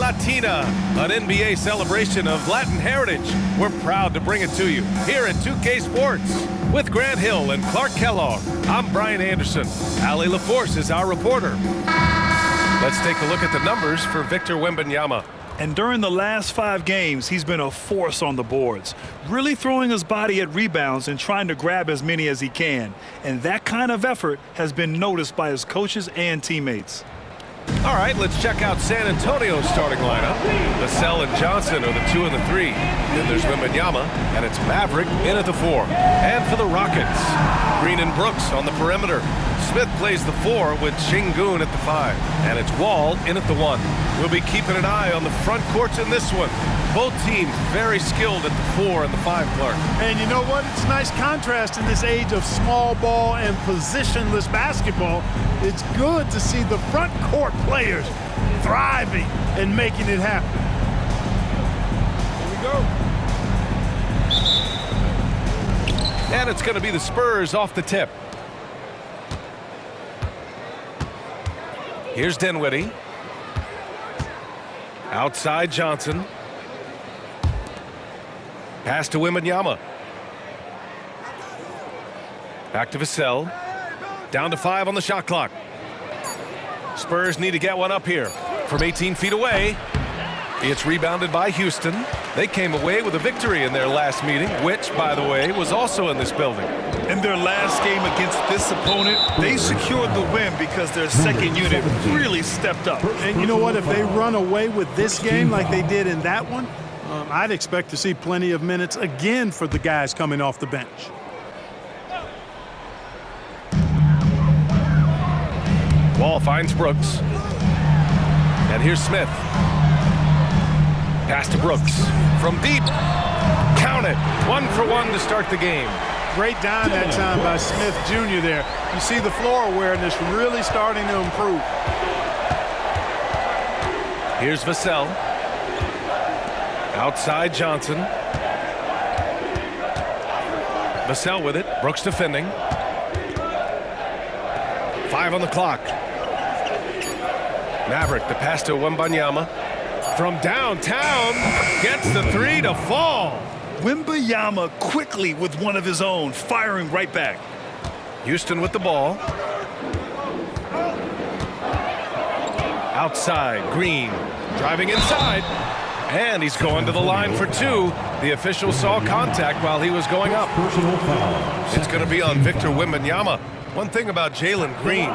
Latina, an NBA celebration of Latin heritage. We're proud to bring it to you here at 2K Sports. With Grant Hill and Clark Kellogg, I'm Brian Anderson. Allie LaForce is our reporter. Let's take a look at the numbers for Victor Wembanyama. And during the last 5 games, he's been a force on the boards, really throwing his body at rebounds and trying to grab as many as he can. And that kind of effort has been noticed by his coaches and teammates. All right, let's check out San Antonio's starting lineup. Vassell and Johnson are the 2 and the 3. Then there's Wembanyama, and it's Maverick in at the 4. And for the Rockets, Green and Brooks on the perimeter. Smith plays the 4 with Şengün at the 5. And it's Wall in at the 1. We'll be keeping an eye on the front courts in this one. Both teams very skilled at the 4 and the 5, Clark. And you know what? It's a nice contrast in this age of small ball and positionless basketball. It's good to see the front court players thriving and making it happen. Here we go. And it's going to be the Spurs off the tip. Here's Dinwiddie. Outside Johnson. Pass to Wembanyama. Back to Vassell. Down to 5 on the shot clock. Spurs need to get one up here. From 18 feet away, it's rebounded by Houston. They came away with a victory in their last meeting, which, by the way, was also in this building. In their last game against this opponent, they secured the win because their second unit really stepped up. And you know what? If they run away with this game like they did in that one, I'd expect to see plenty of minutes again for the guys coming off the bench. Wall finds Brooks. And here's Smith. Pass to Brooks. From deep. Count it. 1 for 1 to start the game. Great dime that time by Smith Jr. there. You see the floor awareness really starting to improve. Here's Vassell. Outside Johnson. Vassell with it. Brooks defending. 5 on the clock. Maverick, the pass to Wembanyama. From downtown, gets the 3 to fall. Wembanyama quickly with one of his own, firing right back. Houston with the ball. Outside, Green, driving inside. And he's going to the line for 2. The official saw contact while he was going up. It's going to be on Victor Wembanyama. One thing about Jalen Green,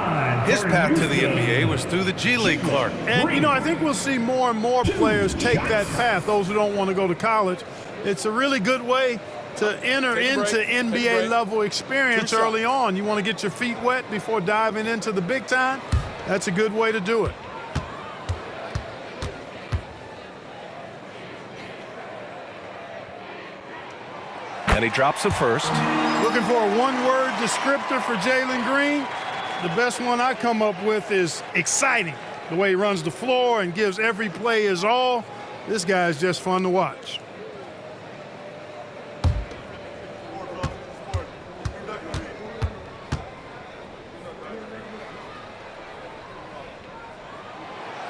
his path to the NBA was through the G League, Clark. And, you know, I think we'll see more and more players take that path, those who don't want to go to college. It's a really good way to enter into NBA-level experience early on. You want to get your feet wet before diving into the big time? That's a good way to do it. And he drops it first. Looking for a one-word descriptor for Jalen Green. The best one I come up with is exciting. The way he runs the floor and gives every play his all. This guy is just fun to watch.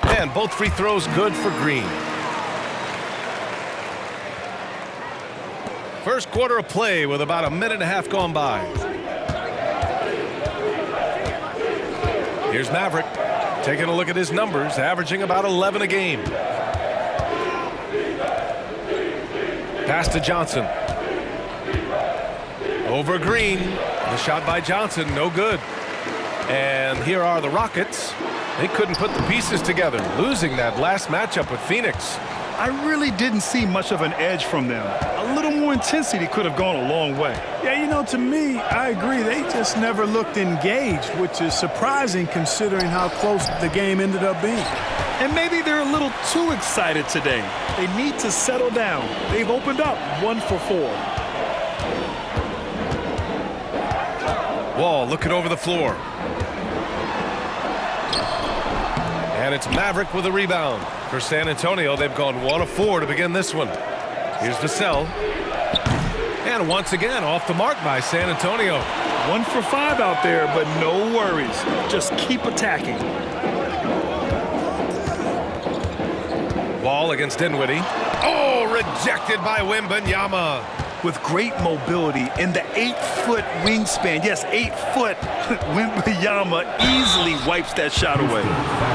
And both free throws good for Green. First quarter of play with about 1.5 minutes gone by. Here's Maverick taking a look at his numbers, averaging about 11 a game. Pass to Johnson. Over Green. The shot by Johnson, no good. And here are the Rockets. They couldn't put the pieces together, losing that last matchup with Phoenix. I really didn't see much of an edge from them. A little more intensity could have gone a long way. Yeah, you know, to me, I agree. They just never looked engaged, which is surprising considering how close the game ended up being. And maybe they're a little too excited today. They need to settle down. They've opened up 1 for 4. Wall looking over the floor. And it's Maverick with a rebound. For San Antonio, they've gone 1 of 4 to begin this one. Here's Vassell. And once again, off the mark by San Antonio. 1 for 5 out there, but no worries. Just keep attacking. Wall against Dinwiddie. Oh, rejected by Wembanyama. With great mobility in the 8-foot wingspan. Yes, 8 foot. Wembanyama easily wipes that shot away.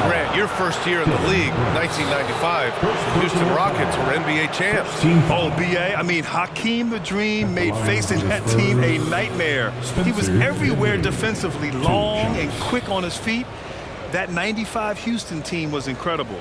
Grant, your first year in the league, 1995, Houston Rockets were NBA champs. Oh, B.A., I mean, Hakeem the Dream made facing that team a nightmare. He was everywhere defensively, long and quick on his feet. That 95 Houston team was incredible.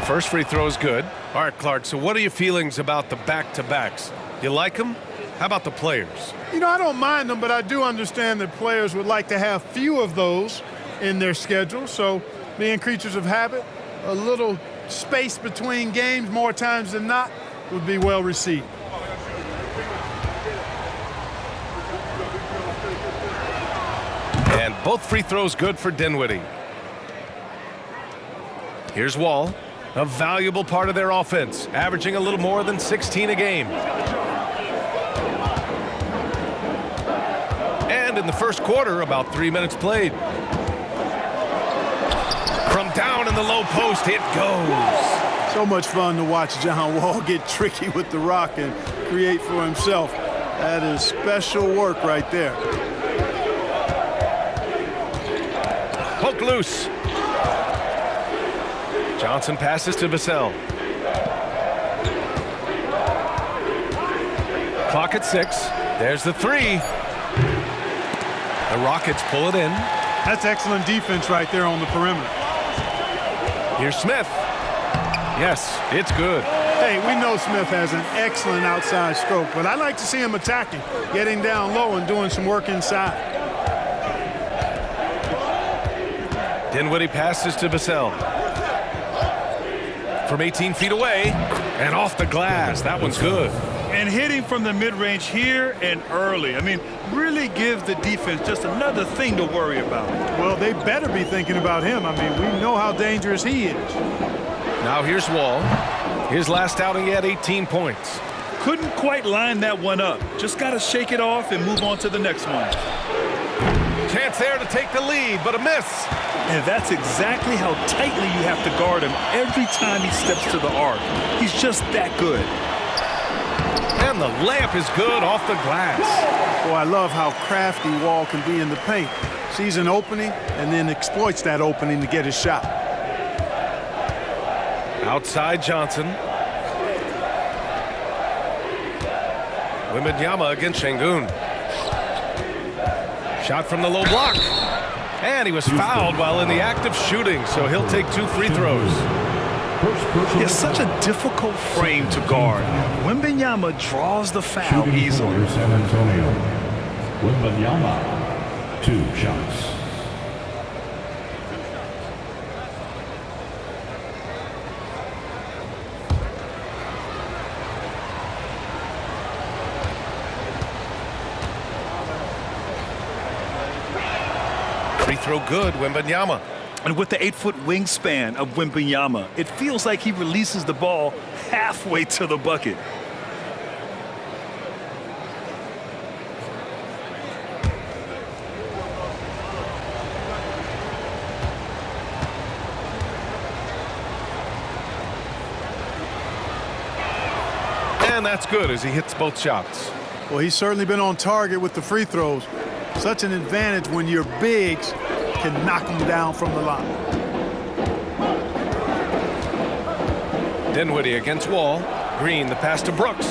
First free throw is good. All right, Clark, so what are your feelings about the back-to-backs? You like them? How about the players? You know, I don't mind them, but I do understand that players would like to have few of those in their schedule. So being creatures of habit, a little space between games more times than not would be well received. And both free throws good for Dinwiddie. Here's Wall. A valuable part of their offense, averaging a little more than 16 a game. And in the first quarter, about 3 minutes played. From down in the low post, it goes. So much fun to watch John Wall get tricky with the rock and create for himself. That is special work right there. Poke loose. Johnson passes to Vassell. Clock at 6. There's the three. The Rockets pull it in. That's excellent defense right there on the perimeter. Here's Smith. Yes, it's good. Hey, we know Smith has an excellent outside stroke, but I like to see him attacking, getting down low and doing some work inside. Dinwiddie passes to Vassell. From 18 feet away and off the glass. That one's good. And hitting from the mid-range here and early. I mean, really give the defense just another thing to worry about. Well, they better be thinking about him. I mean, we know how dangerous he is. Now here's Wall. His last outing, he had 18 points. Couldn't quite line that one up. Just got to shake it off and move on to the next one. Chance there to take the lead, but a miss. And that's exactly how tightly you have to guard him every time he steps to the arc. He's just that good. And the layup is good off the glass. Boy, I love how crafty Wall can be in the paint. Sees an opening and then exploits that opening to get his shot. Outside Johnson. Wembanyama against Şengün. Shot from the low block. And he was fouled while in the act of shooting, so he'll take 2 free throws. It's such a difficult frame to guard. Wembanyama draws the foul easily. San Antonio. Wembanyama, 2 shots. Free throw good, Wembanyama. And with the 8-foot wingspan of Wembanyama, it feels like he releases the ball halfway to the bucket. And that's good as he hits both shots. Well, he's certainly been on target with the free throws. Such an advantage when your bigs can knock them down from the line. Dinwiddie against Wall. Green, the pass to Brooks.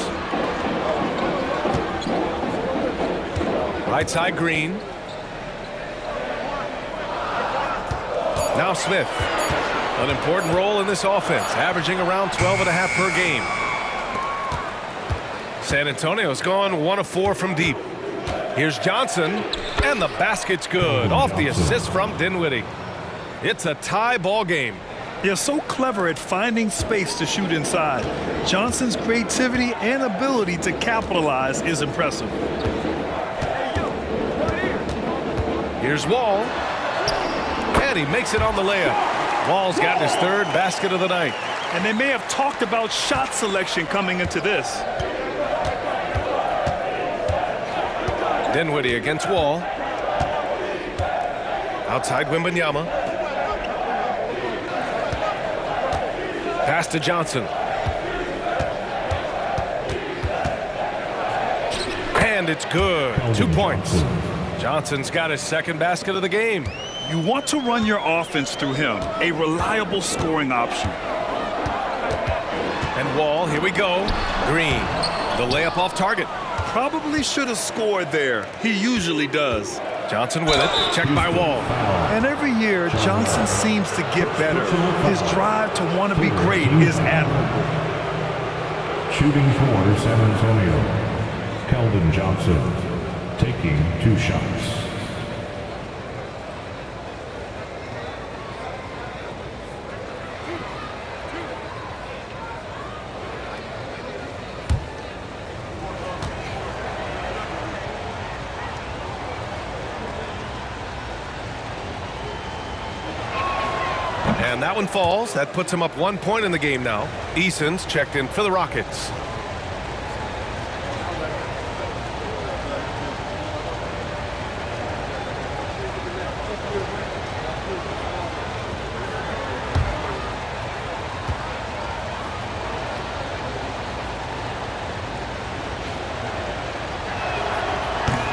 Right side Green. Now Smith. An important role in this offense, averaging around 12.5 per game. San Antonio's gone 1 of 4 from deep. Here's Johnson, and the basket's good. Off the assist from Dinwiddie. It's a tie ball game. They're so clever at finding space to shoot inside. Johnson's creativity and ability to capitalize is impressive. Here's Wall, and he makes it on the layup. Wall's gotten his third basket of the night. And they may have talked about shot selection coming into this. Dinwiddie against Wall. Outside Wembanyama. Pass to Johnson. And it's good. 2 points. Johnson's got his second basket of the game. You want to run your offense through him, a reliable scoring option. And Wall, here we go. Green, the layup off target. Probably should have scored there. He usually does. Johnson with it, checked by Wall. And every year, Johnson seems to get better. His drive to want to be great is admirable. Shooting for San Antonio, Keldon Johnson, taking 2 shots. And that one falls. That puts him up 1 point in the game now. Eason's checked in for the Rockets.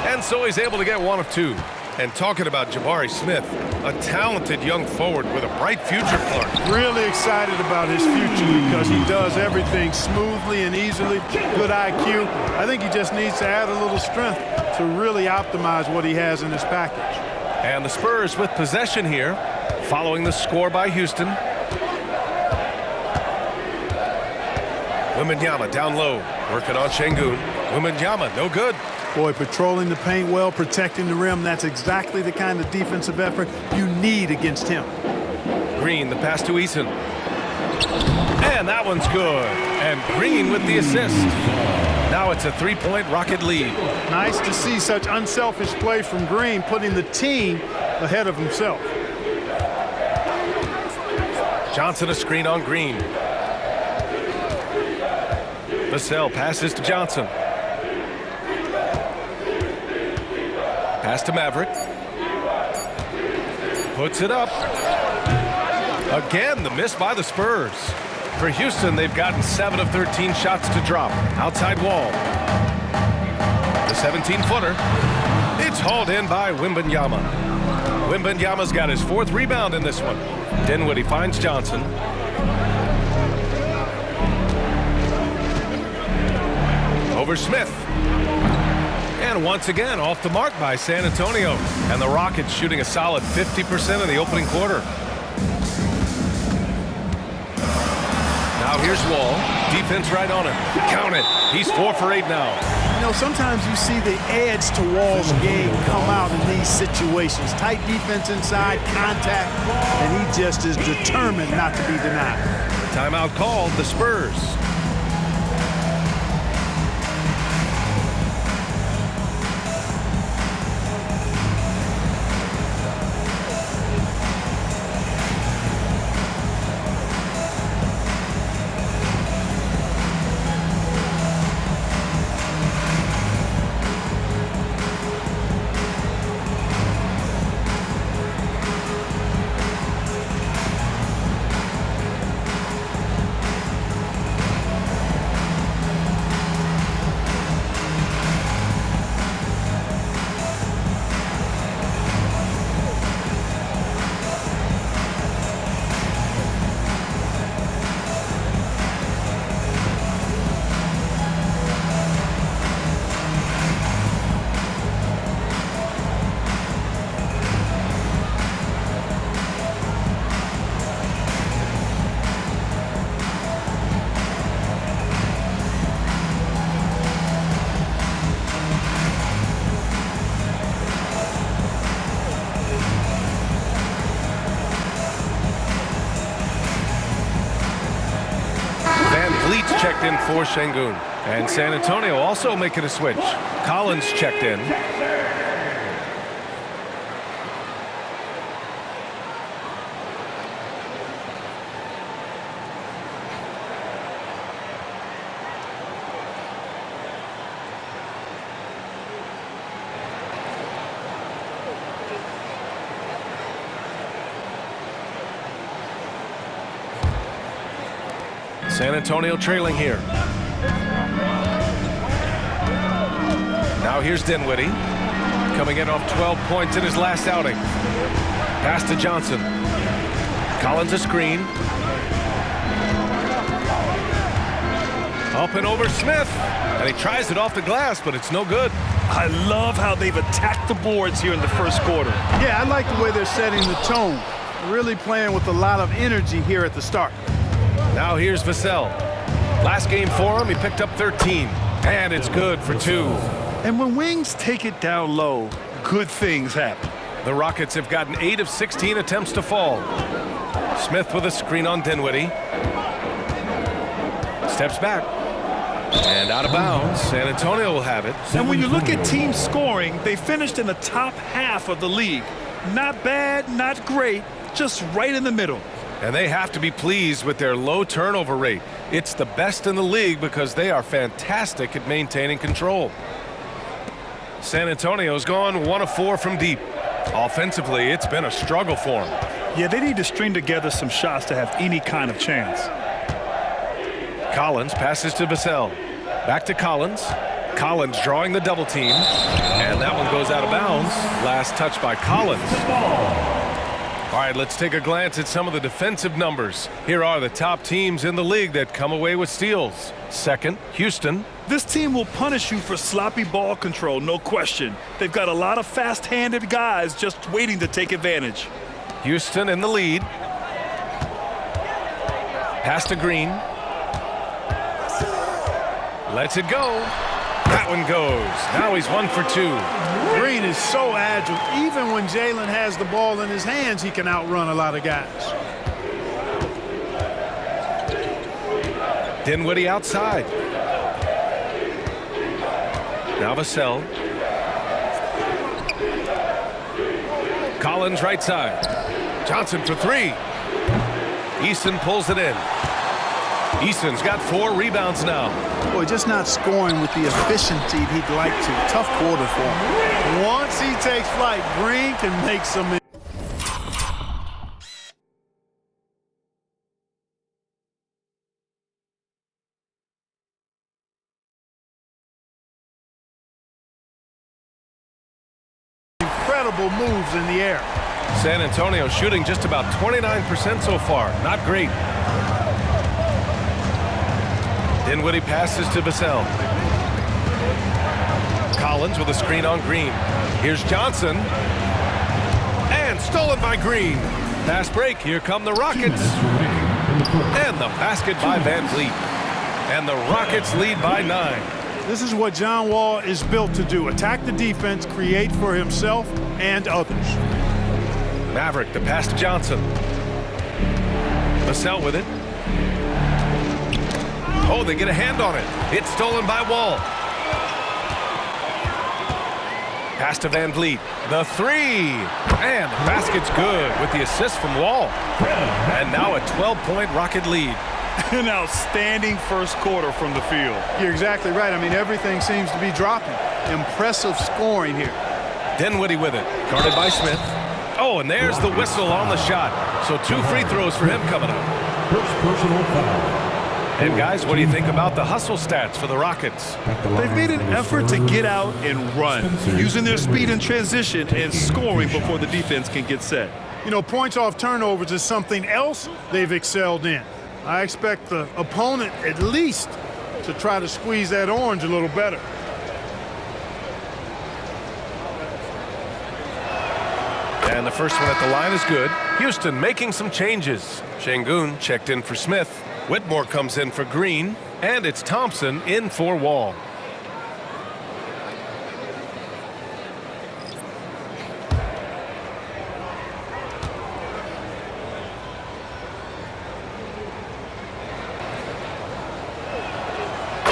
And so he's able to get 1 of 2. And talking about Jabari Smith, a talented young forward with a bright future, Clark. Really excited about his future because he does everything smoothly and easily. Good IQ. I think he just needs to add a little strength to really optimize what he has in his package. And the Spurs with possession here, following the score by Houston. Wembanyama down low, working on Şengün. Wembanyama, no good. Boy, patrolling the paint well, protecting the rim. That's exactly the kind of defensive effort you need against him. Green, the pass to Eason. And that one's good. And Green with the assist. Now it's a 3-point Rocket lead. Nice to see such unselfish play from Green, putting the team ahead of himself. Johnson a screen on Green. Vassell passes to Johnson. Pass to Maverick. Puts it up. Again, the miss by the Spurs. For Houston, they've gotten 7 of 13 shots to drop. Outside Wall. The 17-footer. It's hauled in by Wembanyama. Wembanyama's got his 4th rebound in this one. Dinwiddie finds Johnson. Over Smith. And once again, off the mark by San Antonio. And the Rockets shooting a solid 50% in the opening quarter. Now here's Wall. Defense right on him. Count it. He's 4 for 8 now. You know, sometimes you see the edge to Wall's game come out in these situations. Tight defense inside, contact, and he just is determined not to be denied. Timeout called, the Spurs. Checked in for Şengün. And San Antonio also making a switch. Collins checked in. San Antonio trailing here. Now here's Dinwiddie, coming in off 12 points in his last outing. Pass to Johnson. Collins a screen. Up and over Smith. And he tries it off the glass, but it's no good. I love how they've attacked the boards here in the first quarter. Yeah, I like the way they're setting the tone. Really playing with a lot of energy here at the start. Now here's Vassell. Last game for him, he picked up 13. And it's good for 2. And when wings take it down low, good things happen. The Rockets have gotten 8 of 16 attempts to fall. Smith with a screen on Dinwiddie. Steps back. And out of bounds. San Antonio will have it. And when you look at team scoring, they finished in the top half of the league. Not bad, not great, just right in the middle. And they have to be pleased with their low turnover rate. It's the best in the league because they are fantastic at maintaining control. San Antonio's gone 1 of 4 from deep. Offensively, it's been a struggle for them. Yeah, they need to string together some shots to have any kind of chance. Collins passes to Vassell. Back to Collins. Collins drawing the double team. And that one goes out of bounds. Last touch by Collins. All right, let's take a glance at some of the defensive numbers. Here are the top teams in the league that come away with steals. Second, Houston. This team will punish you for sloppy ball control, no question. They've got a lot of fast-handed guys just waiting to take advantage. Houston in the lead. Pass to Green. Lets it go. That one goes. Now he's 1 for 2. Green is so agile. Even when Jalen has the ball in his hands, he can outrun a lot of guys. Dinwiddie outside. Now Vassell. Collins right side. Johnson for 3. Eason pulls it in. Eason's got 4 rebounds now. Boy, just not scoring with the efficiency he'd like to. Tough quarter for him. Once he takes flight, Green can make some. Incredible moves in the air. San Antonio shooting just about 29% so far. Not great. Dinwiddie passes to Vassell. Collins with a screen on Green. Here's Johnson. And stolen by Green. Fast break. Here come the Rockets. And the basket by Van Vliet. And the Rockets lead by 9. This is what John Wall is built to do. Attack the defense, create for himself and others. Maverick, the pass to Johnson. Vassell with it. Oh, they get a hand on it. It's stolen by Wall. Pass to Van Vliet. The 3. And the basket's good with the assist from Wall. And now a 12-point Rocket lead. An outstanding first quarter from the field. You're exactly right. I mean, everything seems to be dropping. Impressive scoring here. Dinwiddie with it. Guarded by Smith. Oh, and there's the whistle on the shot. So 2 free throws for him coming up. First personal foul. And guys, what do you think about the hustle stats for the Rockets? They've made an effort to get out and run, using their speed in transition and scoring before the defense can get set. You know, points off turnovers is something else they've excelled in. I expect the opponent at least to try to squeeze that orange a little better. And the first one at the line is good. Houston making some changes. Şengün checked in for Smith. Whitmore comes in for Green. And it's Thompson in for Wall.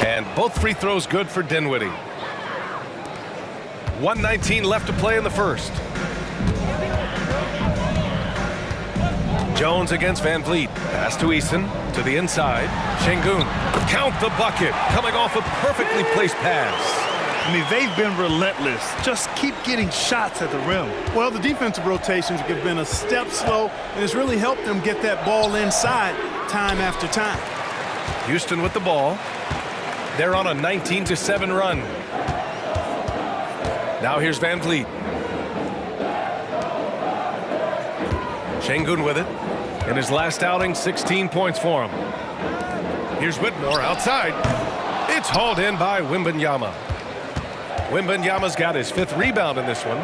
And both free throws good for Dinwiddie. 1:19 left to play in the first. Jones against Van Vliet. Pass to Eason. To the inside. Şengün. Count the bucket. Coming off a perfectly placed pass. I mean, they've been relentless. Just keep getting shots at the rim. Well, the defensive rotations have been a step slow, and it's really helped them get that ball inside time after time. Houston with the ball. They're on a 19-7 run. Now here's Van Vliet. Şengün with it. In his last outing, 16 points for him. Here's Whitmore outside. It's hauled in by Wembanyama. Wembanyama's got his 5th rebound in this one.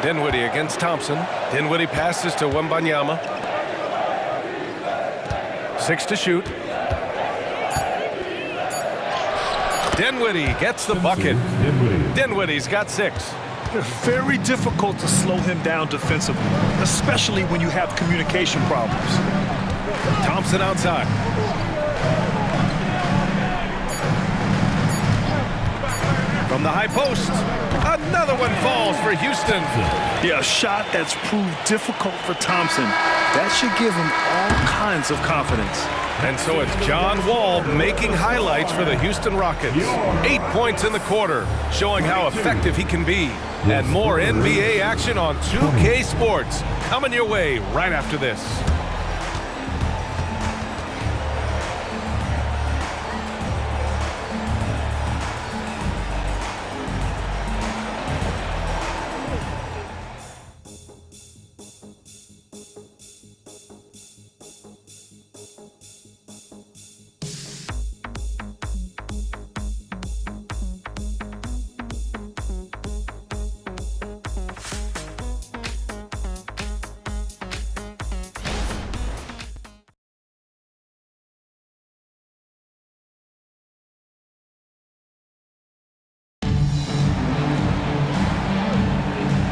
Dinwiddie against Thompson. Dinwiddie passes to Wembanyama. 6 to shoot. Dinwiddie gets the bucket. Dinwiddie's got 6. Very difficult to slow him down defensively, especially when you have communication problems. Thompson outside. From the high post. Another one falls for Houston. Yeah, a shot that's proved difficult for Thompson. That should give him all kinds of confidence. And so it's John Wall making highlights for the Houston Rockets. 8 points in the quarter, showing how effective he can be. And more NBA action on 2K Sports coming your way right after this.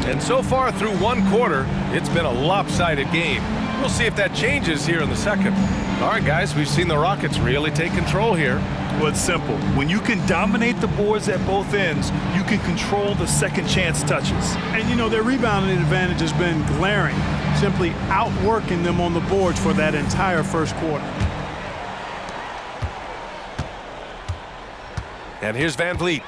And so far through one quarter, it's been a lopsided game. We'll see if that changes here in the second. All right, guys, we've seen the Rockets really take control here. Well, it's simple. When you can dominate the boards at both ends, you can control the second chance touches. And, you know, their rebounding advantage has been glaring, simply outworking them on the boards for that entire first quarter. And here's Van Vliet.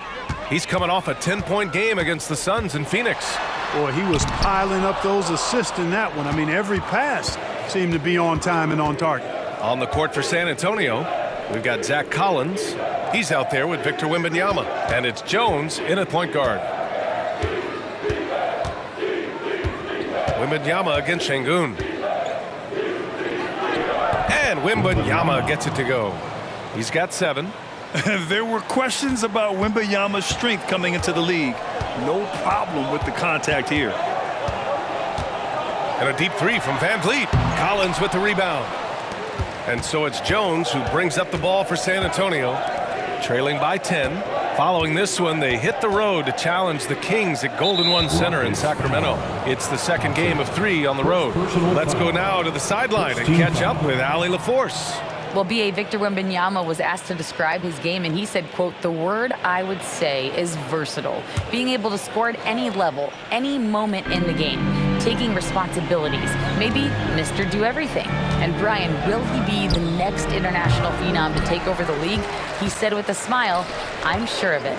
He's coming off a 10-point game against the Suns in Phoenix. Boy, he was piling up those assists in that one. I mean, every pass seemed to be on time and on target. On the court for San Antonio, we've got Zach Collins. He's out there with Victor Wembanyama. And it's Jones in at point guard. Wembanyama against Şengün. And Wembanyama gets it to go. He's got 7. There were questions about Wembanyama's strength coming into the league. No problem with the contact here. And a deep 3 from Van Vliet. Collins with the rebound. And so it's Jones who brings up the ball for San Antonio, trailing by 10. Following this one, they hit the road to challenge the Kings at Golden One Center in Sacramento. It's the second game of 3 on the road. Let's go now to the sideline and catch up with Allie LaForce. Well, B.A. Victor Wembanyama was asked to describe his game, and he said, quote, "The word I would say is versatile. Being able to score at any level, any moment in the game, taking responsibilities, maybe Mr. Do-Everything." And Brian, will he be the next international phenom to take over the league? He said with a smile, "I'm sure of it."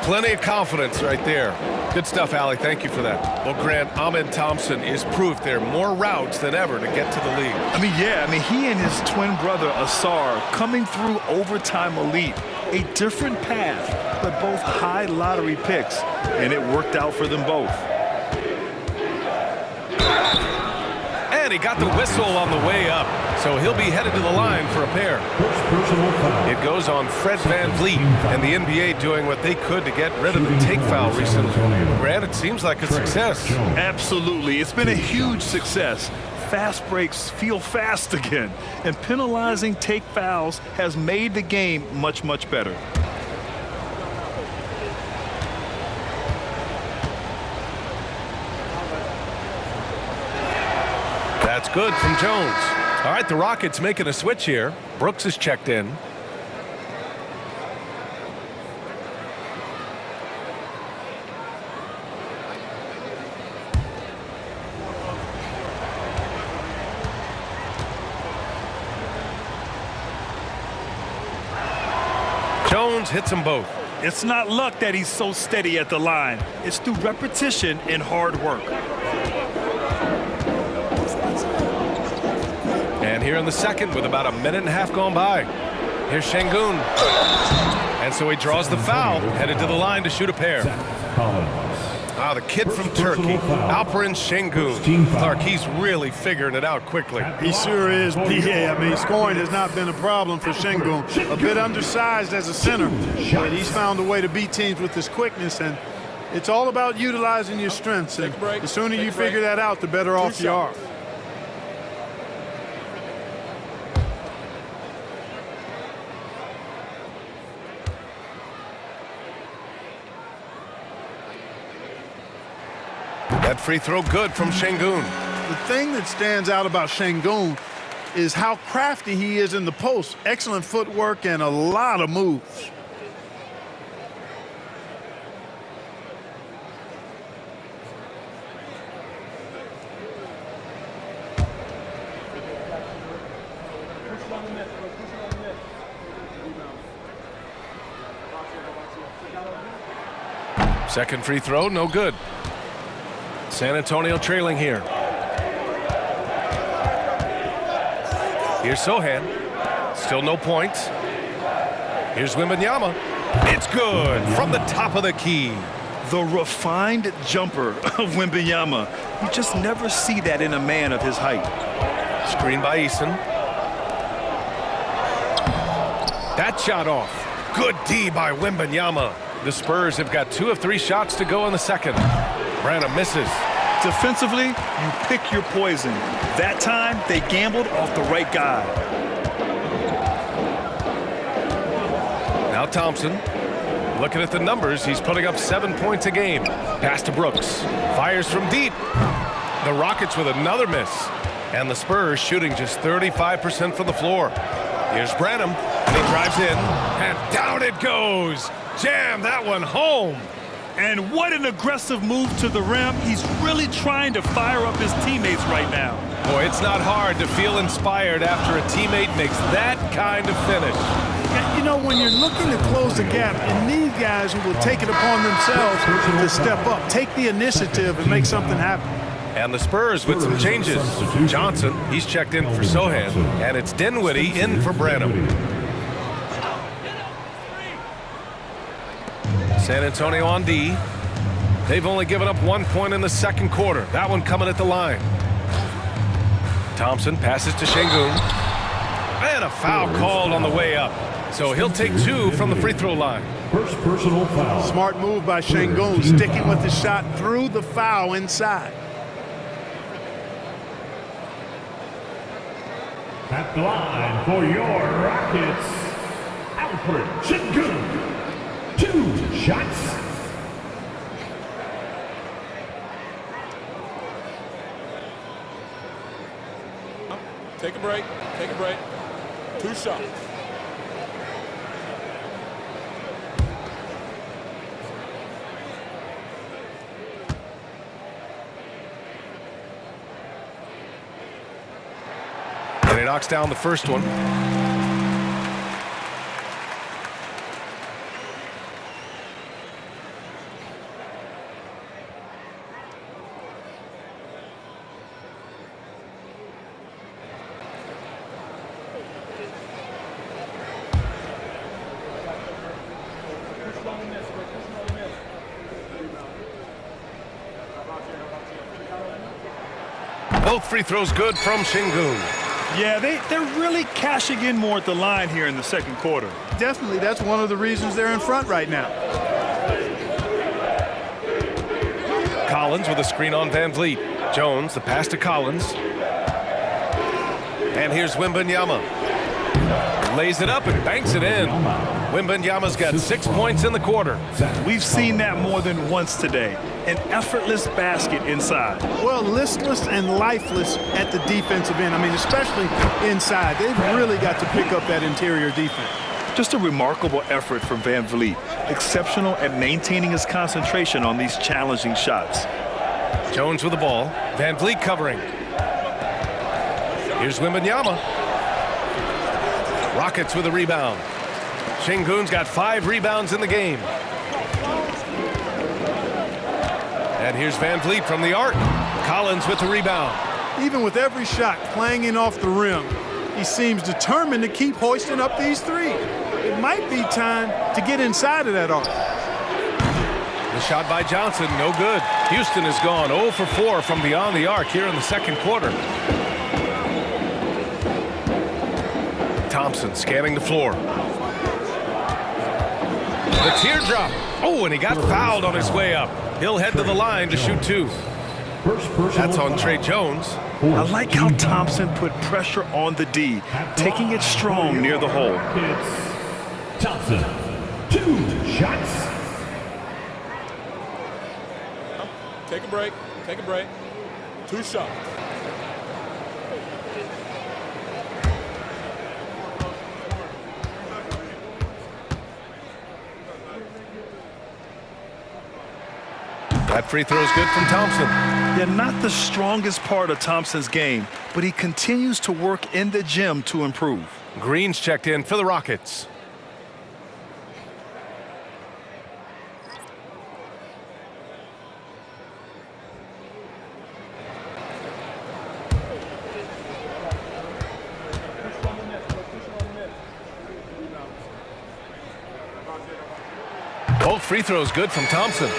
Plenty of confidence right there. Good stuff, Allie. Thank you for that. Well, Grant, Ahmed Thompson is proof there are more routes than ever to get to the league. He and his twin brother, Asar, coming through overtime elite. A different path, but both high lottery picks, and it worked out for them both. And he got the whistle on the way up, so he'll be headed to the line for a pair. It goes on Fred Van Vliet, and the NBA doing what they could to get rid of the take foul recently. Grant, it seems like a success. Absolutely. It's been a huge success. Fast breaks feel fast again, and penalizing take fouls has made the game much, much better. That's good from Jones. All right, the Rockets making a switch here. Brooks is checked in. Jones hits them both. It's not luck that he's so steady at the line. It's through repetition and hard work. And here in the second with about a minute and a half gone by. Here's Şengün. And so he draws the foul, headed to the line to shoot a pair. The kid from Turkey, Alperen Şengün. Clark, he's really figuring it out quickly. He sure is, PA. I mean, scoring has not been a problem for Şengün. A bit undersized as a center, but he's found a way to beat teams with his quickness, and it's all about utilizing your strengths. And the sooner you figure that out, the better off you are. That free throw good from Şengün. The thing that stands out about Şengün is how crafty he is in the post. Excellent footwork and a lot of moves. Second free throw, no good. San Antonio trailing here. Here's Sohan. Still no points. Here's Wembanyama. It's good from the top of the key. The refined jumper of Wembanyama. You just never see that in a man of his height. Screen by Eason. That shot off. Good D by Wembanyama. The Spurs have got 2 of 3 shots to go in the second. Branham misses. Defensively, you pick your poison. That time, they gambled off the right guy. Now Thompson. Looking at the numbers, he's putting up 7 points a game. Pass to Brooks. Fires from deep. The Rockets with another miss. And the Spurs shooting just 35% from the floor. Here's Branham. And he drives in. And down it goes. Jam that one home. And what an aggressive move to the rim. He's really trying to fire up his teammates right now. Boy, it's not hard to feel inspired after a teammate makes that kind of finish. You know, when you're looking to close the gap, you need guys who will take it upon themselves to step up, take the initiative, and make something happen. And the Spurs with some changes. Johnson, he's checked in for Sohan. And it's Dinwiddie in for Branham. San Antonio on D. They've only given up 1 point in the second quarter. That one coming at the line. Thompson passes to Şengün. And a foul called on the way up. So he'll take 2 from the free throw line. First personal foul. Smart move by Şengün, sticking with the shot through the foul inside. At the line for your Rockets, Alperen Şengün. 2 shots. Take a break. Take a break. 2 shots. And he knocks down the first one. Both free throws good from Şengün. Yeah, they're really cashing in more at the line here in the second quarter. Definitely, that's one of the reasons they're in front right now. Collins with a screen on Van Vliet. Jones, the pass to Collins. And here's Wembanyama. Lays it up and banks it in. Wembanyama's got 6 points in the quarter. We've seen that more than once today. An effortless basket inside. Well, listless and lifeless at the defensive end. I mean, especially inside. They've really got to pick up that interior defense. Just a remarkable effort from Van Vliet. Exceptional at maintaining his concentration on these challenging shots. Jones with the ball. Van Vliet covering. Here's Wembanyama. Rockets with a rebound. Şengün's got 5 rebounds in the game. And here's Van Vliet from the arc. Collins with the rebound. Even with every shot clanging off the rim, he seems determined to keep hoisting up these threes. It might be time to get inside of that arc. The shot by Johnson, no good. Houston has gone 0 for 4 from beyond the arc here in the second quarter. Thompson scanning the floor. The teardrop. Oh, and he got fouled on his way up. He'll head to the line to shoot 2. That's on Trey Jones. I like how Thompson put pressure on the D, taking it strong near the hole. Thompson, 2 shots. Take a break. Take a break. 2 shots. That free throw is good from Thompson. Yeah, not the strongest part of Thompson's game, but he continues to work in the gym to improve. Green's checked in for the Rockets. Both free throws good from Thompson.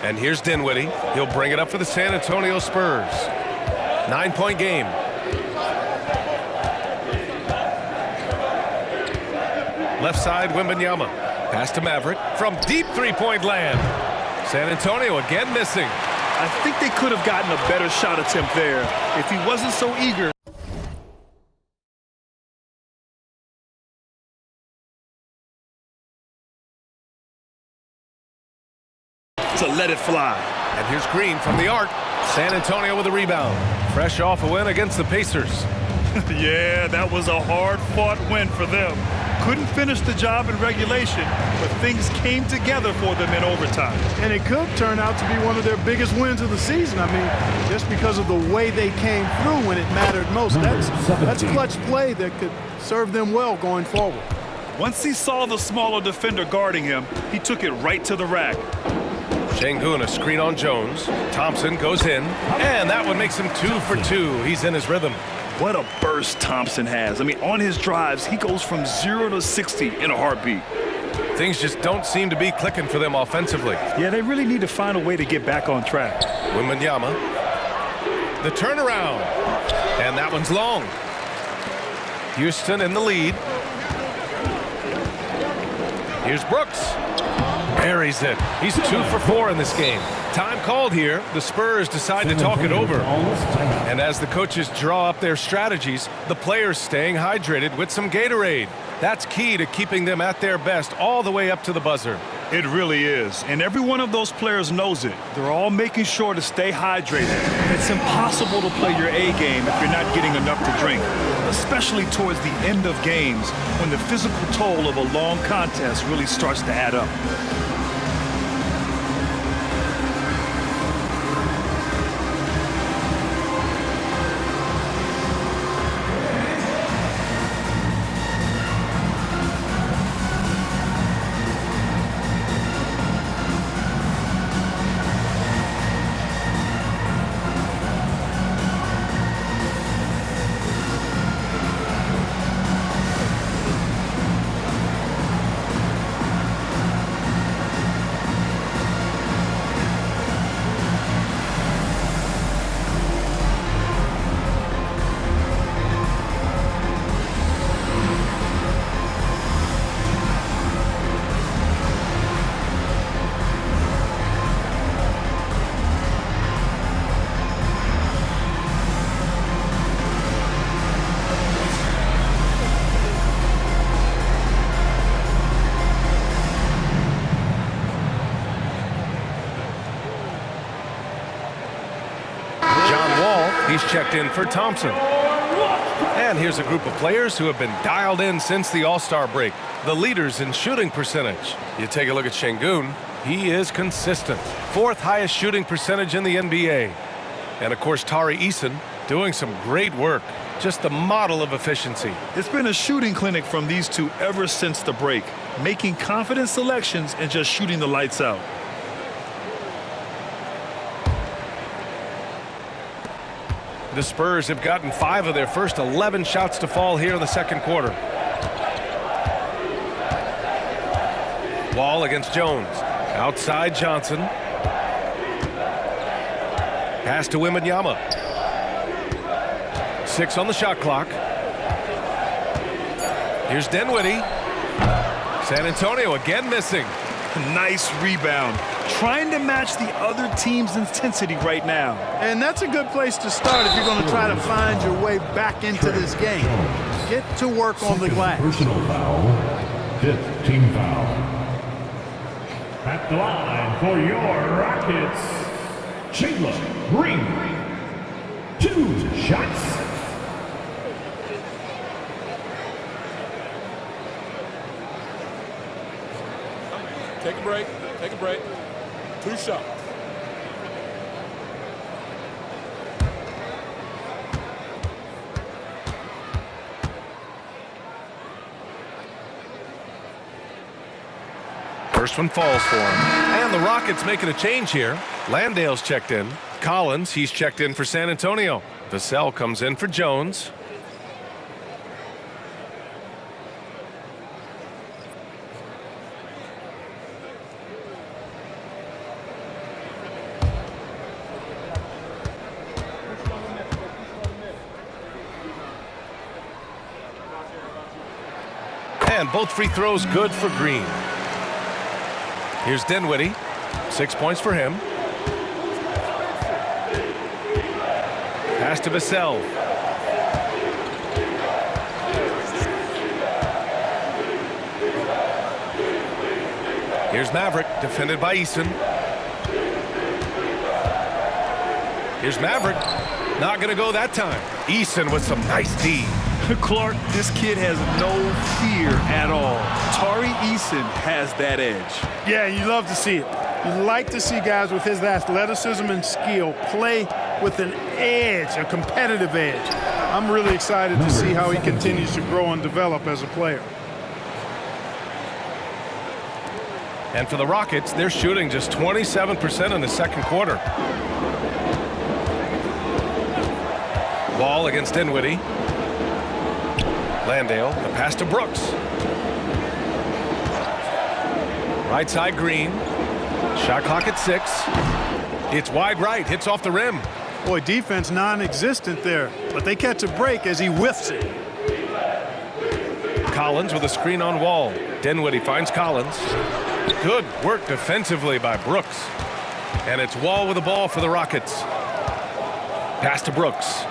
And here's Dinwiddie. He'll bring it up for the San Antonio Spurs. 9-point game. Left side, Wembanyama. Pass to Maverick from deep three-point land. San Antonio again missing. I think they could have gotten a better shot attempt there if he wasn't so eager to let it fly. And here's Green from the arc. San Antonio with a rebound. Fresh off a win against the Pacers. Yeah, that was a hard-fought win for them. Couldn't finish the job in regulation, but things came together for them in overtime. And it could turn out to be one of their biggest wins of the season. I mean, just because of the way they came through when it mattered most. That's clutch play that could serve them well going forward. Once he saw the smaller defender guarding him, he took it right to the rack. Şengün, a screen on Jones. Thompson goes in, and that one makes him 2 for 2. He's in his rhythm. What a burst Thompson has. I mean, on his drives, he goes from 0 to 60 in a heartbeat. Things just don't seem to be clicking for them offensively. Yeah, they really need to find a way to get back on track. Wembanyama. The turnaround. And that one's long. Houston in the lead. Here's Brooks. Buries it. He's 2 for 4 in this game. Time called here. The Spurs decide to talk it over. And as the coaches draw up their strategies, the players staying hydrated with some Gatorade. That's key to keeping them at their best all the way up to the buzzer. It really is. And every one of those players knows it. They're all making sure to stay hydrated. It's impossible to play your A game if you're not getting enough to drink, especially towards the end of games when the physical toll of a long contest really starts to add up. He's checked in for Thompson. And here's a group of players who have been dialed in since the All-Star break. The leaders in shooting percentage. You take a look at Şengün. He is consistent. 4th highest shooting percentage in the NBA. And of course, Tari Eason doing some great work. just the model of efficiency. It's been a shooting clinic from these two ever since the break, making confident selections and just shooting the lights out. The Spurs have gotten 5 of their first 11 shots to fall here in the second quarter. Wall against Jones. Outside Johnson. Pass to Wembanyama. 6 on the shot clock. Here's Dinwiddie. San Antonio again missing. Nice rebound. Trying to match the other team's intensity right now. And that's a good place to start if you're going to try to find your way back into this game. Get to work on the glass. Personal foul. 5th team foul. At the line for your Rockets, Chandler Green. 2 shots. Take a break. Take a break. 2 shots. First one falls for him. And the Rockets making a change here. Landale's checked in. Collins, he's checked in for San Antonio. Vassell comes in for Jones. And both free throws good for Green. Here's Dinwiddie. 6 points for him. Pass to Vassell. Here's Maverick, defended by Eason. Here's Maverick. Not going to go that time. Eason with some nice D. Clark, this kid has no fear at all. Tari Eason has that edge. Yeah, you love to see it. You like to see guys with his athleticism and skill play with an edge, a competitive edge. I'm really excited to see how he continues to grow and develop as a player. And for the Rockets, they're shooting just 27% in the second quarter. Wall against Dinwiddie. Landale, the pass to Brooks. Right side Green. Shot clock at 6. It's wide right, hits off the rim. Boy, defense non-existent there, but they catch a break as he whiffs it. Collins with a screen on Wall. Dinwiddie finds Collins. Good work defensively by Brooks. And it's Wall with the ball for the Rockets. Pass to Brooks.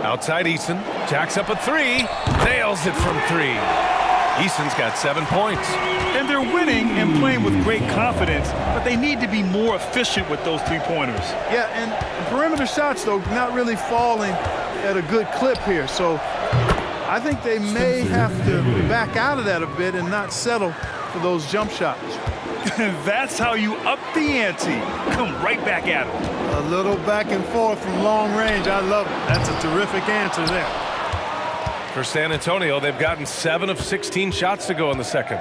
Outside Eason, jacks up a 3, nails it from 3. Eason's got 7 points. And they're winning and playing with great confidence, but they need to be more efficient with those three-pointers. Yeah, and perimeter shots, though, not really falling at a good clip here. So I think they may have to back out of that a bit and not settle for those jump shots. That's how you up the ante. Come right back at them. A little back and forth from long range. I love it. That's a terrific answer there. For San Antonio, they've gotten 7 of 16 shots to go in the second.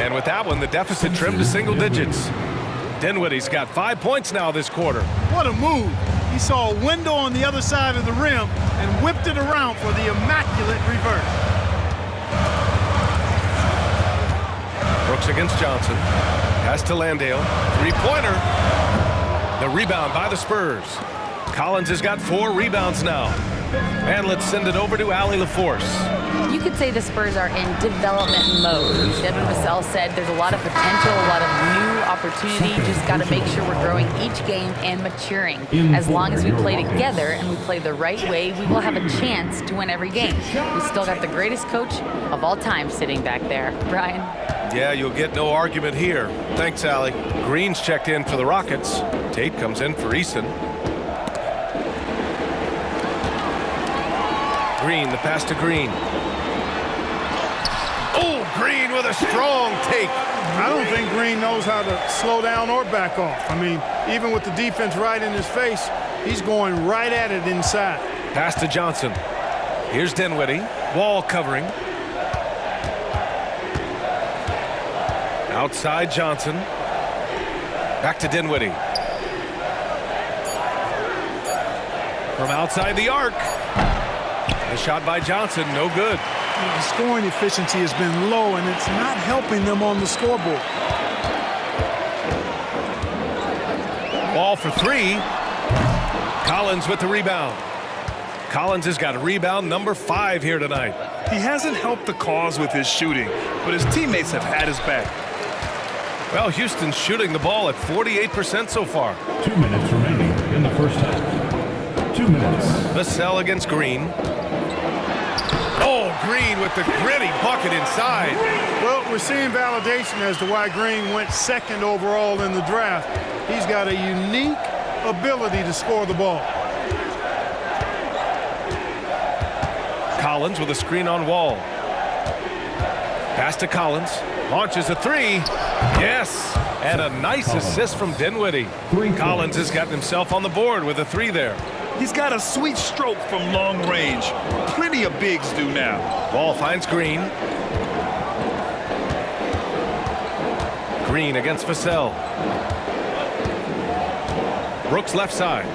And with that one, the deficit trimmed to single digits. Dinwiddie's got 5 points now this quarter. What a move. He saw a window on the other side of the rim and whipped it around for the immaculate reverse. Brooks against Johnson. Pass to Landale. 3-pointer. The rebound by the Spurs. Collins has got 4 rebounds now. And let's send it over to Allie LaForce. You could say the Spurs are in development mode. Devin Vassell said there's a lot of potential, a lot of new opportunity. Just got to make sure we're growing each game and maturing. As long as we play together and we play the right way, we will have a chance to win every game. We still got the greatest coach of all time sitting back there. Brian? Yeah, you'll get no argument here. Thanks, Allie. Green's checked in for the Rockets. Tate comes in for Eason. Green, the pass to Green. Oh, Green with a strong take. I don't think Green knows how to slow down or back off. I mean, even with the defense right in his face, he's going right at it inside. Pass to Johnson. Here's Dinwiddie. Wall covering. Outside Johnson. Back to Dinwiddie. From outside the arc. The shot by Johnson, no good. The scoring efficiency has been low, and it's not helping them on the scoreboard. Ball for three. Collins with the rebound. Collins has got rebound number 5 here tonight. He hasn't helped the cause with his shooting, but his teammates have had his back. Well, Houston's shooting the ball at 48% so far. 2 minutes remaining in the first half. 2 minutes. Vassell against Green. Oh, Green with the gritty bucket inside. Well, we're seeing validation as to why Green went 2nd overall in the draft. He's got a unique ability to score the ball. Collins with a screen on Wall. Pass to Collins. Launches a 3. Yes. And a nice assist from Dinwiddie. Collins has gotten himself on the board with a 3 there. He's got a sweet stroke from long range. Plenty of bigs do now. Ball finds Green. Green against Vassell. Brooks left side.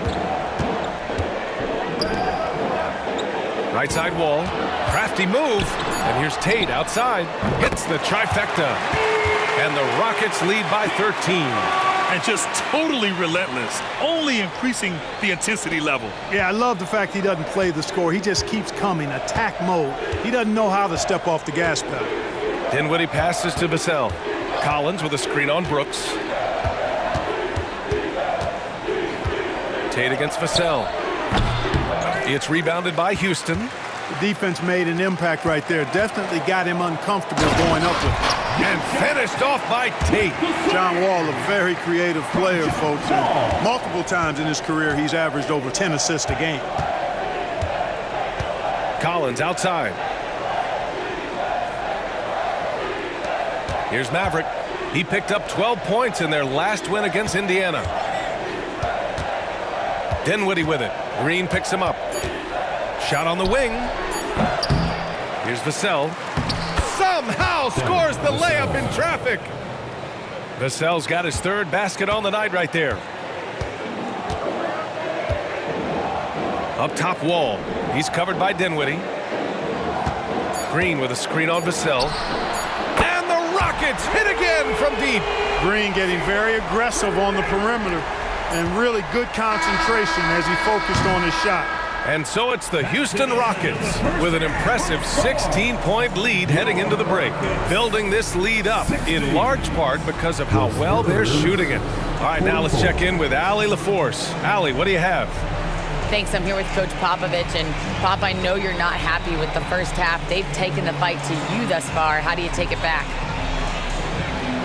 Right side Wall. Crafty move. And here's Tate outside. Hits the trifecta. And the Rockets lead by 13. And just totally relentless, only increasing the intensity level. Yeah, I love the fact he doesn't play the score. He just keeps coming, attack mode. He doesn't know how to step off the gas pedal. Dinwiddie passes to Vassell. Collins with a screen on Brooks. Tate against Vassell. It's rebounded by Houston. The defense made an impact right there. Definitely got him uncomfortable going up with it. And finished off by Tate. John Wall, a very creative player, folks. And multiple times in his career, he's averaged over 10 assists a game. Collins outside. Here's Maverick. He picked up 12 points in their last win against Indiana. Dinwiddie with it. Green picks him up. Shot on the wing. Here's Vassell. Somehow scores the layup in traffic. Vassell's got his 3rd basket on the night right there. Up top Wall. He's covered by Dinwiddie. Green with a screen on Vassell. And the Rockets hit again from deep. Green getting very aggressive on the perimeter and really good concentration as he focused on his shot. And so it's the Houston Rockets with an impressive 16-point lead heading into the break. Building this lead up in large part because of how well they're shooting it. All right, now let's check in with Allie LaForce. Allie, what do you have? Thanks. I'm here with Coach Popovich. And Pop, I know you're not happy with the first half. They've taken the fight to you thus far. How do you take it back?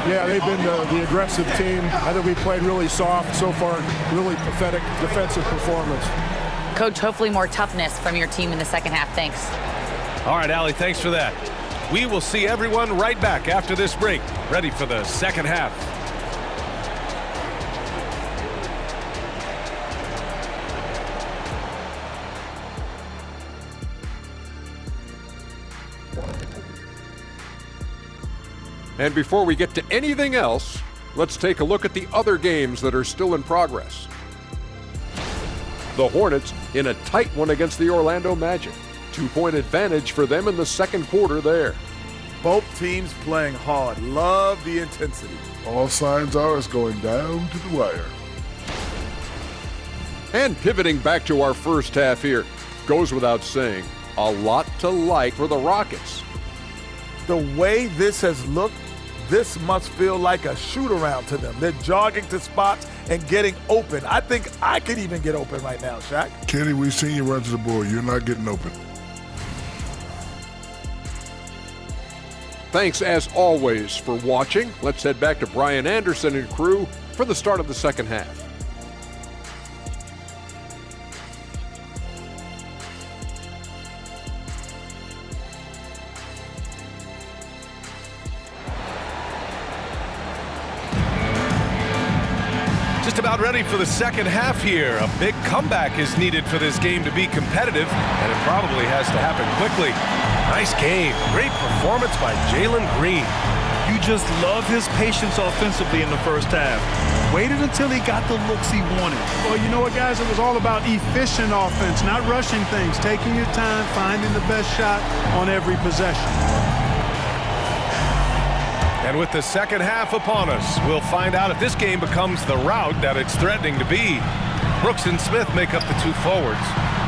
Yeah, they've been the aggressive team. I think we played really soft so far. Really pathetic defensive performance. Coach, hopefully more toughness from your team in the second half. Thanks. All right, Allie, thanks for that. We will see everyone right back after this break, ready for the second half. And before we get to anything else, let's take a look at the other games that are still in progress. The Hornets in a tight one against the Orlando Magic. 2-point advantage for them in the second quarter there. Both teams playing hard. Love the intensity. All signs are it's going down to the wire. And pivoting back to our first half here, goes without saying, a lot to like for the Rockets. The way this has looked, this must feel like a shoot-around to them. They're jogging to spots and getting open. I think I could even get open right now, Shaq. Kenny, we've seen you run to the board. You're not getting open. Thanks as always for watching. Let's head back to Brian Anderson and crew for the start of the second half. Just about ready for the second half here. A big comeback is needed for this game to be competitive, and it probably has to happen quickly. Nice game. Great performance by Jalen Green. You just love his patience offensively in the first half. Waited until he got the looks he wanted. Well, you know what, guys? It was all about efficient offense, not rushing things, taking your time, finding the best shot on every possession. And with the second half upon us, we'll find out if this game becomes the rout that it's threatening to be. Brooks and Smith make up the two forwards.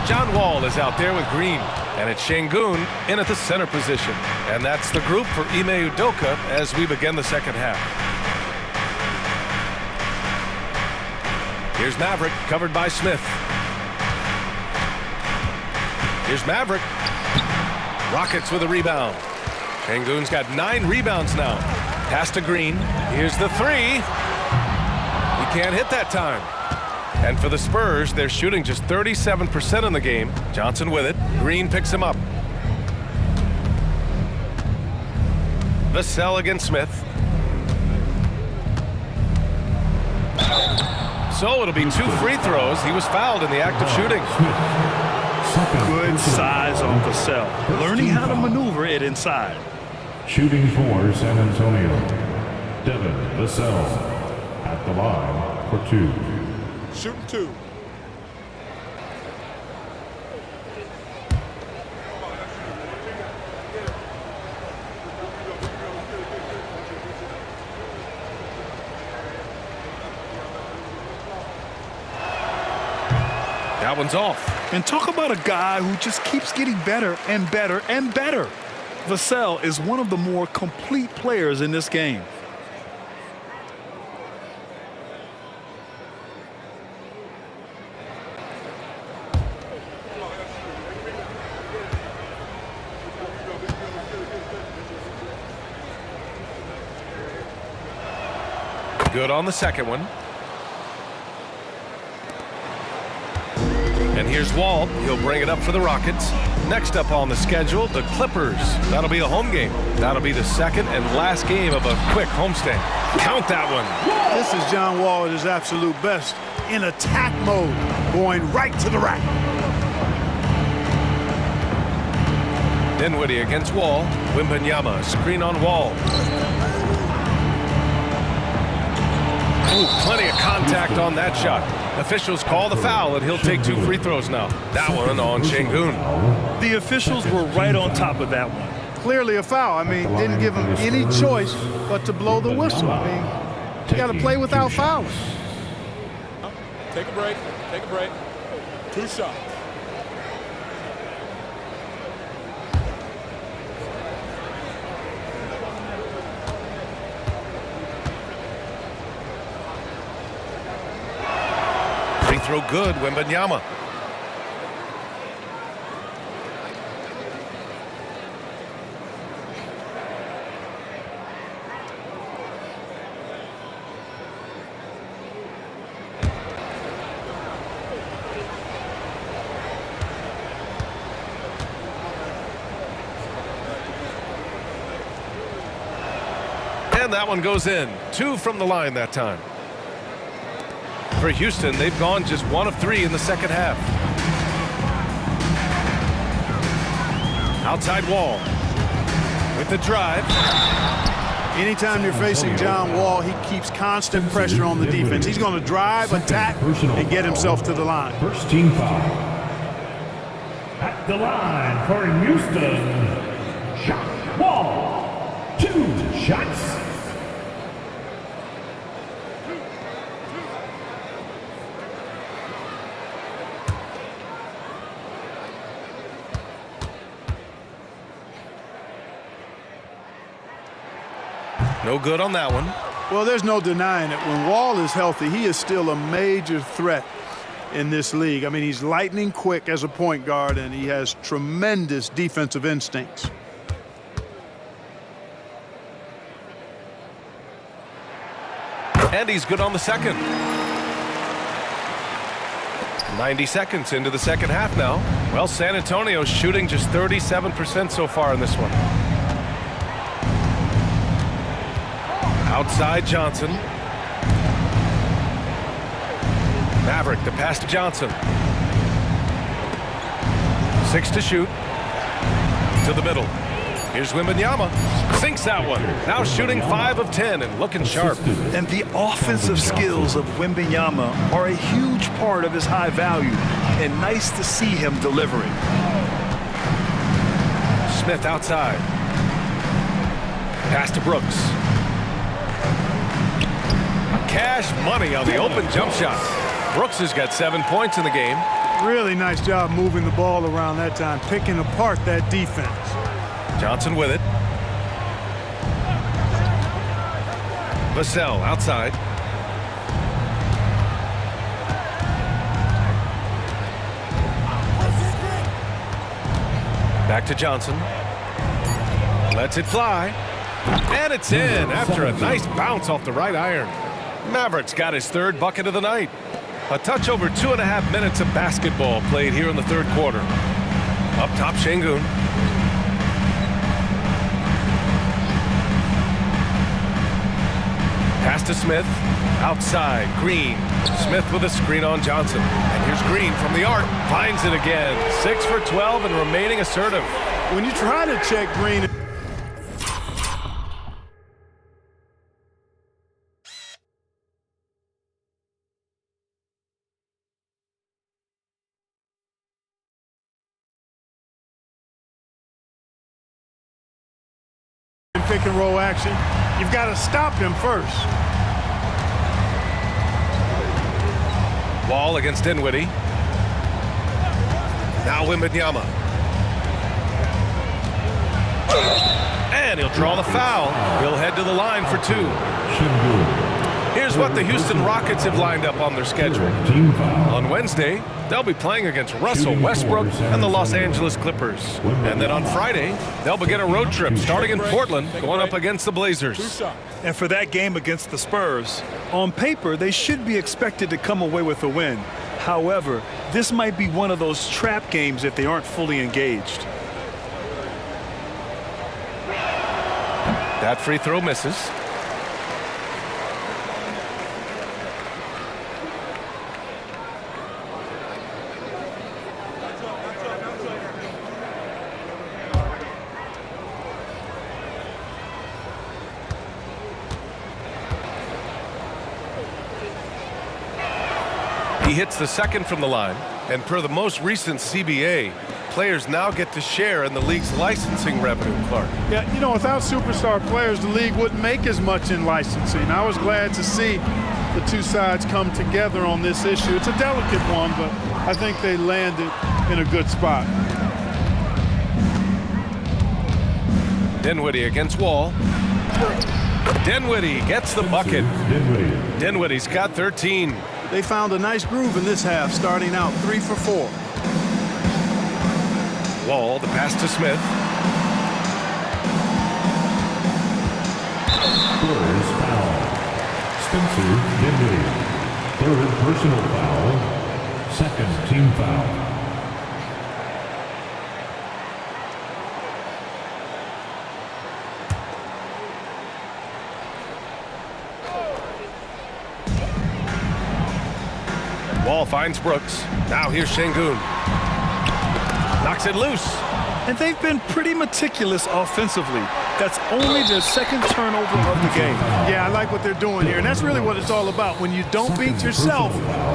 John Wall is out there with Green, and it's Şengün in at the center position. And that's the group for Ime Udoka as we begin the second half. Here's Maverick, covered by Smith. Here's Maverick. Rockets with a rebound. Şengün's got 9 rebounds now. Pass to Green. Here's the three. He can't hit that time. And for the Spurs, they're shooting just 37% in the game. Johnson with it. Green picks him up. Vassell against Smith. So it'll be 2 free throws. He was fouled in the act of shooting. Good size on Vassell. Learning how to maneuver it inside. Shooting for San Antonio, Devin Vassell at the line for 2. Shooting 2. That one's off. And talk about a guy who just keeps getting better and better and better. Vassell is one of the more complete players in this game. Good on the second one. And here's Wall. He'll bring it up for the Rockets. Next up on the schedule, the Clippers. That'll be a home game. That'll be the second and last game of a quick homestand. Count that one. This is John Wall at his absolute best. In attack mode, going right to the rack. Dinwiddie against Wall. Wembanyama, screen on Wall. Ooh, plenty of contact on that shot. Officials call the foul, and he'll take 2 free throws now. That one on Şengün. The officials were right on top of that one. Clearly a foul. I mean, didn't give him any choice but to blow the whistle. I mean, you got to play without fouling. Take a break. Take a break. 2 shots. Free throw good, Wembanyama. And that one goes in. 2 from the line that time. For Houston, they've gone just 1 of 3 in the second half. Outside Wall with the drive. Anytime you're facing John Wall, he keeps constant pressure on the defense. He's going to drive, attack, and get himself to the line. First team foul. At the line for Houston, John Wall. 2 shots. No good on that one. Well, there's no denying it. When Wall is healthy, he is still a major threat in this league. I mean, he's lightning quick as a point guard, and he has tremendous defensive instincts. And he's good on the second. 90 seconds into the second half now. Well, San Antonio's shooting just 37% so far in this one. Outside Johnson. Maverick, the pass to Johnson. 6 to shoot. To the middle. Here's Wembanyama. Sinks that one. Now shooting 5 of 10 and looking sharp. And the offensive skills of Wembanyama are a huge part of his high value. And nice to see him delivering. Smith outside. Pass to Brooks. Cash money on the open jump shot. Brooks has got 7 points in the game. Really nice job moving the ball around that time, picking apart that defense. Johnson with it. Vassell outside. Back to Johnson. Lets it fly. And it's in after a nice bounce off the right iron. Maverick's got his 3rd bucket of the night. A touch over 2.5 minutes of basketball played here in the 3rd quarter. Up top, Şengün. Pass to Smith. Outside, Green. Smith with a screen on Johnson. And here's Green from the arc. Finds it again. 6 for 12 and remaining assertive. When you try to check Green, pick and roll action, you've got to stop him first. Wall against Dinwiddie. Now Wembanyama. And he'll draw the foul. He'll head to the line for 2. Here's what the Houston Rockets have lined up on their schedule. On Wednesday, they'll be playing against Russell Westbrook and the Los Angeles Clippers. And then on Friday, they'll begin a road trip starting in Portland, going up against the Blazers. And for that game against the Spurs, on paper, they should be expected to come away with a win. However, this might be one of those trap games if they aren't fully engaged. That free throw misses. He hits the second from the line, and per the most recent CBA, players now get to share in the league's licensing revenue, Clark. Yeah, you know, without superstar players, the league wouldn't make as much in licensing. I was glad to see the two sides come together on this issue. It's a delicate one, but I think they landed in a good spot. Dinwiddie against Wall. Dinwiddie gets the bucket. Dinwiddie's got 13. They found a nice groove in this half, starting out 3 for 4. Wall, the pass to Smith. Spurs foul. Spencer Dinwiddie. 3rd personal foul. 2nd team foul. Wall finds Brooks. Now here's Şengün. Knocks it loose. And they've been pretty meticulous offensively. That's only their 2nd turnover of the game. Yeah, I like what they're doing here, and that's really what it's all about. When you don't beat yourself,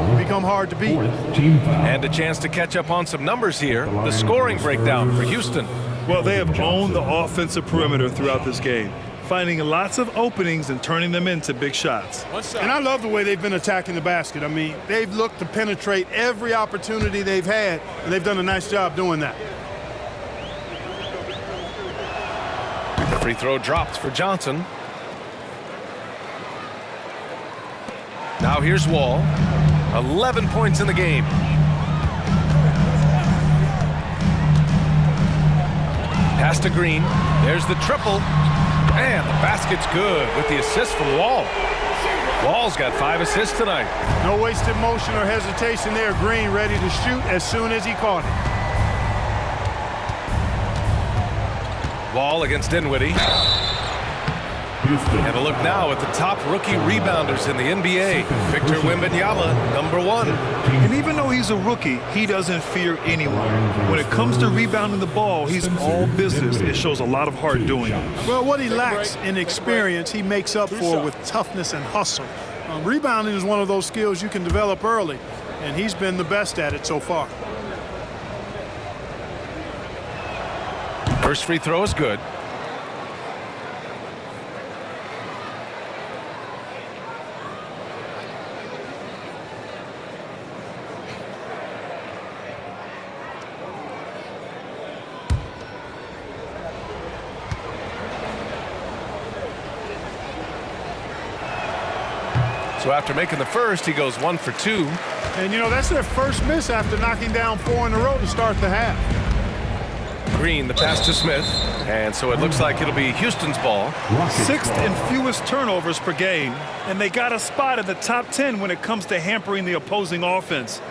you become hard to beat. And a chance to catch up on some numbers here. The scoring breakdown for Houston. Well, they have owned the offensive perimeter throughout this game, finding lots of openings and turning them into big shots. And I love the way they've been attacking the basket. I mean, they've looked to penetrate every opportunity they've had, and they've done a nice job doing that. The free throw dropped for Johnson. Now here's Wall. 11 points in the game. Pass to Green. There's the triple. And the basket's good with the assist from Wall. Wall's got 5 assists tonight. No wasted motion or hesitation there. Green ready to shoot as soon as he caught it. Wall against Dinwiddie. And a look now at the top rookie rebounders in the NBA. Victor Wembanyama, #1. And even though he's a rookie, he doesn't fear anyone. When it comes to rebounding the ball, he's all business. It shows a lot of heart doing it. Well, what he lacks in experience, he makes up for with toughness and hustle. Rebounding is one of those skills you can develop early, and he's been the best at it so far. First free throw is good. So after making the first, he goes 1 for 2. And, you know, that's their first miss after knocking down 4 in a row to start the half. Green, the pass to Smith. And so it looks like it'll be Houston's ball. 6th and fewest turnovers per game. And they got a spot in the top 10 when it comes to hampering the opposing offense.